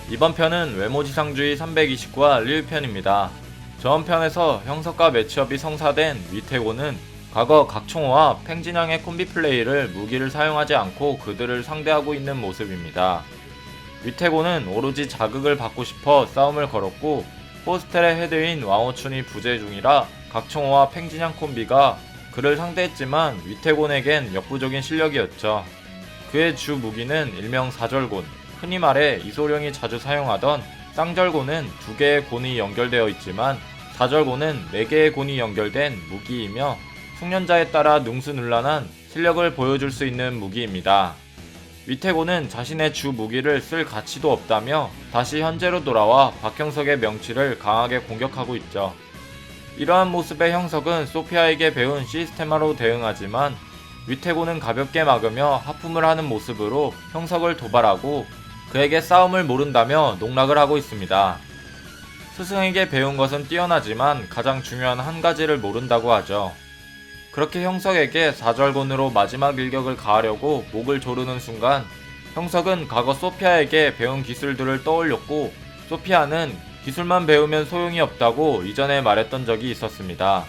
이번 편은 외모지상주의 329화 릴편입니다. 저번편에서 형석과 매치업이 성사된 위태고는 과거 각청호와 팽진양의 콤비 플레이를 무기를 사용하지 않고 그들을 상대하고 있는 모습입니다. 위태고는 오로지 자극을 받고 싶어 싸움을 걸었고 포스텔의 헤드인 왕호춘이 부재 중이라 각청호와 팽진양 콤비가 그를 상대했지만 위태곤에겐 역부족인 실력이었죠. 그의 주 무기는 일명 사절곤, 흔히 말해 이소룡이 자주 사용하던 쌍절곤은 2개의 곤이 연결되어 있지만 사절곤은 4개의 곤이 연결된 무기이며 숙련자에 따라 능수능란한 실력을 보여줄 수 있는 무기입니다. 위태곤은 자신의 주 무기를 쓸 가치도 없다며 다시 현재로 돌아와 박형석의 명치를 강하게 공격하고 있죠. 이러한 모습의 형석은 소피아에게 배운 시스테마로 대응하지만 위태고는 가볍게 막으며 하품을 하는 모습으로 형석을 도발하고 그에게 싸움을 모른다며 농락을 하고 있습니다. 스승에게 배운 것은 뛰어나지만 가장 중요한 한 가지를 모른다고 하죠. 그렇게 형석에게 사절곤으로 마지막 일격을 가하려고 목을 조르는 순간 형석은 과거 소피아에게 배운 기술들을 떠올렸고 소피아는 기술만 배우면 소용이 없다고 이전에 말했던 적이 있었습니다.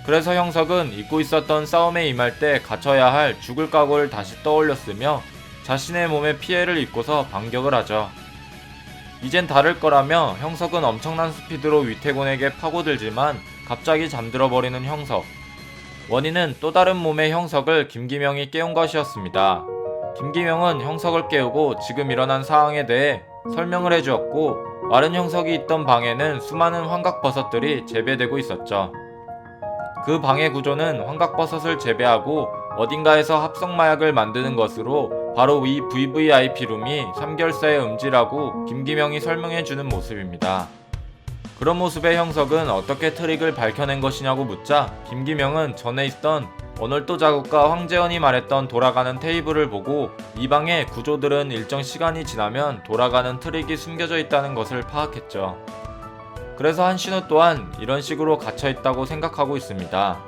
그래서 형석은 잊고 있었던 싸움에 임할 때 갖춰야 할 죽을 각오를 다시 떠올렸으며 자신의 몸에 피해를 입고서 반격을 하죠. 이젠 다를 거라며 형석은 엄청난 스피드로 위태곤에게 파고들지만 갑자기 잠들어 버리는 형석. 원인은 또 다른 몸의 형석을 김기명이 깨운 것이었습니다. 김기명은 형석을 깨우고 지금 일어난 상황에 대해 설명을 해주었고 마른 형석이 있던 방에는 수많은 황각버섯들이 재배되고 있었죠. 그 방의 구조는 황각버섯을 재배하고 어딘가에서 합성마약을 만드는 것으로 바로 이 VVIP룸이 3결사의 음지라고 김기명이 설명해주는 모습입니다. 그런 모습의 형석은 어떻게 트릭을 밝혀낸 것이냐고 묻자 김기명은 전에 있던 오늘도 자국과 황재원이 말했던 돌아가는 테이블을 보고 이 방의 구조들은 일정 시간이 지나면 돌아가는 트릭이 숨겨져 있다는 것을 파악했죠. 그래서 한신우 또한 이런 식으로 갇혀있다고 생각하고 있습니다.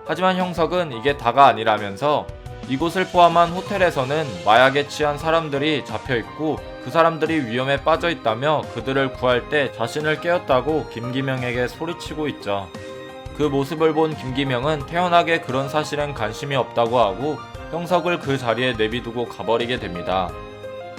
하지만 형석은 이게 다가 아니라면서 이곳을 포함한 호텔에서는 마약에 취한 사람들이 잡혀있고 그 사람들이 위험에 빠져있다며 그들을 구할 때 자신을 깨웠다고 김기명에게 소리치고 있죠. 그 모습을 본 김기명은 태연하게 그런 사실엔 관심이 없다고 하고 형석을 그 자리에 내비두고 가버리게 됩니다.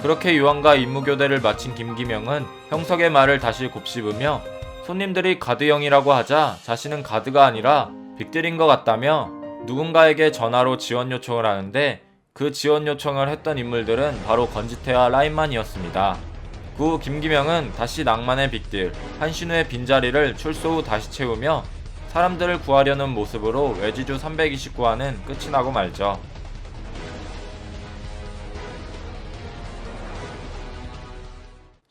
그렇게 유황과 임무교대를 마친 김기명은 형석의 말을 다시 곱씹으며 손님들이 가드형이라고 하자 자신은 가드가 아니라 빅딜인 것 같다며 누군가에게 전화로 지원 요청을 하는데 그 지원 요청을 했던 인물들은 바로 건지태와 라인만이었습니다. 그 후 김기명은 다시 낭만의 빅딜, 한신우의 빈자리를 출소 후 다시 채우며 사람들을 구하려는 모습으로 외지주 329화는 끝이 나고 말죠.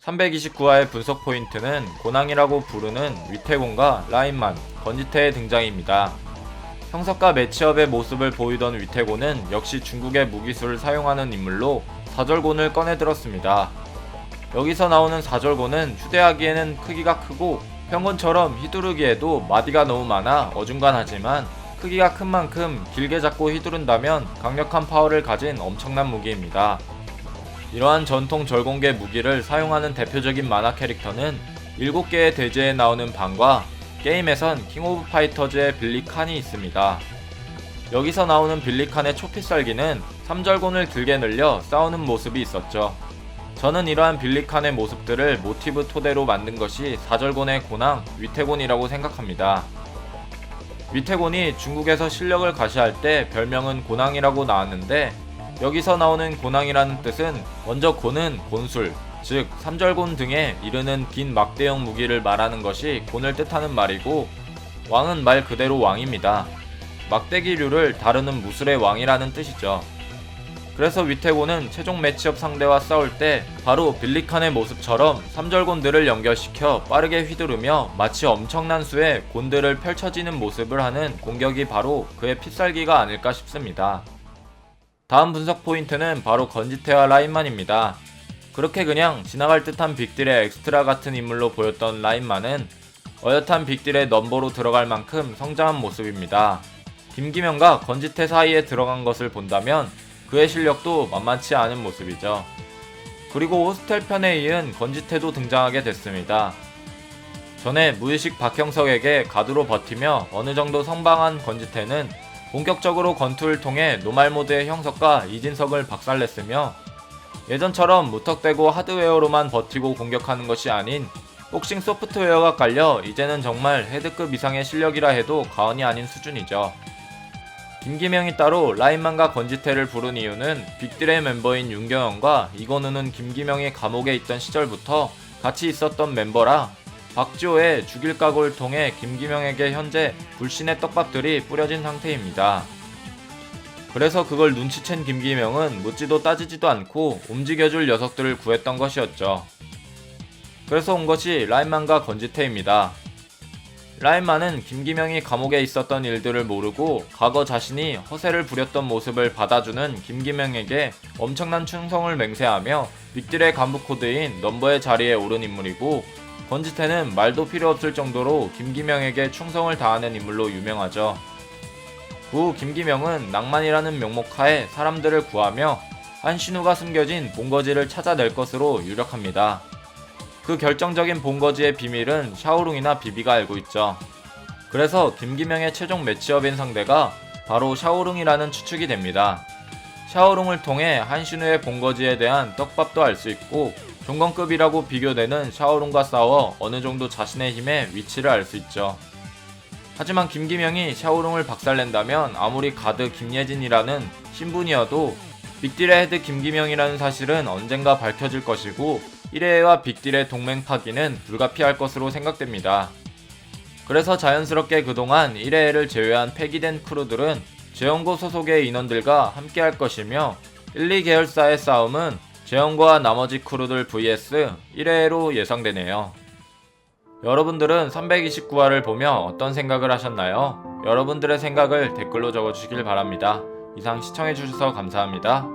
(329화의) 분석 포인트는 고낭이라고 부르는 위태곤과 라인만, 건지태의 등장입니다. 형석과 매치업의 모습을 보이던 위태곤은 역시 중국의 무기술을 사용하는 인물로 사절곤을 꺼내들었습니다. 여기서 나오는 사절곤은 휴대하기에는 크기가 크고 평곤처럼 휘두르기에도 마디가 너무 많아 어중간하지만 크기가 큰 만큼 길게 잡고 휘두른다면 강력한 파워를 가진 엄청난 무기입니다. 이러한 전통 절공계 무기를 사용하는 대표적인 만화 캐릭터는 7개의 대지에 나오는 방과 게임에선 킹 오브 파이터즈의 빌리 칸이 있습니다. 여기서 나오는 빌리 칸의 초피썰기는 3절곤을 길게 늘려 싸우는 모습이 있었죠. 저는 이러한 빌리 칸의 모습들을 모티브 토대로 만든 것이 4절곤의 고낭, 위태곤이라고 생각합니다. 위태곤이 중국에서 실력을 과시할 때 별명은 고낭이라고 나왔는데 여기서 나오는 고낭이라는 뜻은 먼저 곤은 곤술, 즉 3절곤 등에 이르는 긴 막대형 무기를 말하는 것이 곤을 뜻하는 말이고 왕은 말 그대로 왕입니다. 막대기류를 다루는 무술의 왕이라는 뜻이죠. 그래서 위태곤은 최종 매치업 상대와 싸울 때 바로 빌리칸의 모습처럼 3절곤들을 연결시켜 빠르게 휘두르며 마치 엄청난 수의 곤들을 펼쳐지는 모습을 하는 공격이 바로 그의 필살기가 아닐까 싶습니다. 다음 분석 포인트는 바로 건지태와 라인만입니다. 그렇게 그냥 지나갈 듯한 빅딜의 엑스트라 같은 인물로 보였던 라인만은 어엿한 빅딜의 넘버로 들어갈 만큼 성장한 모습입니다. 김기명과 건지태 사이에 들어간 것을 본다면 그의 실력도 만만치 않은 모습이죠. 그리고 호스텔 편에 이은 건지태도 등장하게 됐습니다. 전에 무의식 박형석에게 가두로 버티며 어느정도 성방한 건지태는 본격적으로 권투를 통해 노말 모드의 형석과 이진석을 박살냈으며, 예전처럼 무턱대고 하드웨어로만 버티고 공격하는 것이 아닌 복싱 소프트웨어가 깔려 이제는 정말 헤드급 이상의 실력이라 해도 과언이 아닌 수준이죠. 김기명이 따로 라인만과 건지태를 부른 이유는 빅딜의 멤버인 윤경현과 이건우는 김기명이 감옥에 있던 시절부터 같이 있었던 멤버라 박지호의 죽일 각오를 통해 김기명에게 현재 불신의 떡밥들이 뿌려진 상태입니다. 그래서 그걸 눈치챈 김기명은 묻지도 따지지도 않고 움직여줄 녀석들을 구했던 것이었죠. 그래서 온 것이 라인만과 건지태입니다. 라인만은 김기명이 감옥에 있었던 일들을 모르고 과거 자신이 허세를 부렸던 모습을 받아주는 김기명에게 엄청난 충성을 맹세하며 빅딜의 간부 코드인 넘버의 자리에 오른 인물이고, 건지태는 말도 필요 없을 정도로 김기명에게 충성을 다하는 인물로 유명하죠. 그 후 김기명은 낭만이라는 명목하에 사람들을 구하며 한신우가 숨겨진 본거지를 찾아낼 것으로 유력합니다. 그 결정적인 본거지의 비밀은 샤오룽이나 비비가 알고 있죠. 그래서 김기명의 최종 매치업인 상대가 바로 샤오룽이라는 추측이 됩니다. 샤오룽을 통해 한신우의 본거지에 대한 떡밥도 알 수 있고, 종건급이라고 비교되는 샤오룽과 싸워 어느정도 자신의 힘의 위치를 알 수 있죠. 하지만 김기명이 샤오룽을 박살낸다면 아무리 가드 김예진이라는 신분이어도 빅딜의 헤드 김기명이라는 사실은 언젠가 밝혀질 것이고, 1회와 빅딜의 동맹 파기는 불가피할 것으로 생각됩니다. 그래서 자연스럽게 그동안 1회를 제외한 폐기된 크루들은 재원고 소속의 인원들과 함께할 것이며, 1, 2계열사의 싸움은 재원고와 나머지 크루들 vs 1회로 예상되네요. 여러분들은 329화를 보며 어떤 생각을 하셨나요? 여러분들의 생각을 댓글로 적어주시길 바랍니다. 이상 시청해주셔서 감사합니다.